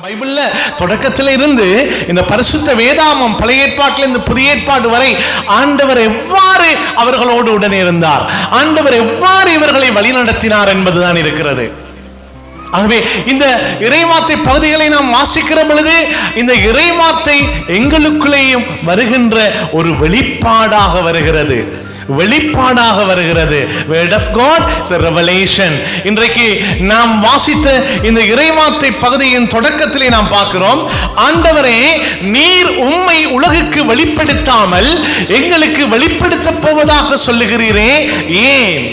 பைபிள்ல தொடக்கத்தில் இருந்து இந்த பரிசுத்த வேதாமம் பழைய ஏற்பாட்டிலிருந்து புதிய ஏற்பாடு வரை ஆண்டவர் எவ்வாறு அவர்களோடு உடனே இருந்தார், ஆண்டவர் எவ்வாறு இவர்களை வழிநடத்தினார் என்பதுதான் இருக்கிறது. ஆகவே இந்த இறைவார்த்தை பகுதிகளை நாம் வாசிக்கிற பொழுது இந்த இறைவார்த்தை எங்களுக்குள்ளேயும் வருகின்ற ஒரு வெளிப்பாடாக வருகிறது. Word of God is a revelation. இன்றைக்கு நாம் வாசித்த இந்த இறைவார்த்தை பகுதியின் தொடக்கத்திலே நாம் பார்க்கிறோம், ஆண்டவரே நீர் உம்மை உலகுக்கு வெளிப்படுத்தாமல் எங்களுக்கு வெளிப்படுத்த போவதாக சொல்லுகிறீரே, ஏன்?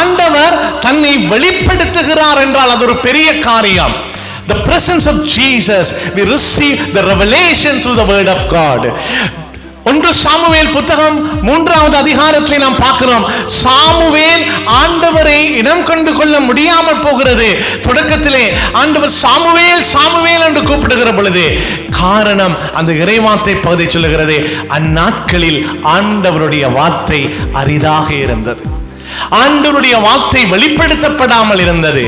ஆண்டவர் தன்னை வெளிப்படுத்துகிறார் என்றால் அது ஒரு பெரிய காரியம். The presence of Jesus, we receive the revelation through the word of God. 1 Samuel புத்தகம் 3வது அதிகாரத்தில் நாம் பார்க்கிறோம், சாமுவேல் ஆண்டவரை இனம் கண்டு கொள்ள முடியாமல் போகிறது. தொடக்கத்திலே ஆண்டவர் சாமுவேல் சாமுவேல் என்று கூப்பிடுகிற பொழுது காரணம் அந்த இறைவார்த்தை பகுதி சொல்லுகிறது, அந்நாட்களில் ஆண்டவருடைய வார்த்தை அரிதாக இருந்தது, ஆண்டவருடைய வார்த்தை வெளிப்படுத்தப்படாமல் இருந்தது.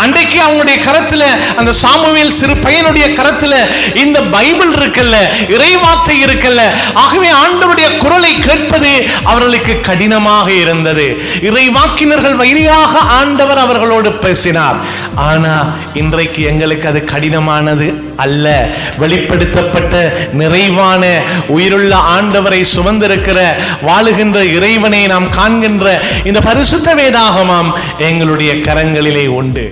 அன்றைக்கு அவங்களுடைய கரத்துல, அந்த சாமுவேல் சிறு பையனுடைய கரத்துல இந்த பைபிள் இருக்கல்ல, இறைவார்த்தை இருக்கல்ல. ஆகவே ஆண்டவருடைய குரலை கேட்பது அவர்களுக்கு கடினமாக இருந்தது. இறைவாக்கினர்கள் வழியாக ஆண்டவர் அவர்களோடு பேசினார். ஆனா இன்றைக்கு எங்களுக்கு அது கடினமானது அல்ல. வெளிப்படுத்தப்பட்ட நிறைவான உயிருள்ள ஆண்டவரை சுமந்திருக்கிற வாழுகின்ற இறைவனை நாம் காண்கின்ற இந்த பரிசுத்த வேதாகமம் எங்களுடைய கரங்களிலே உண்டு.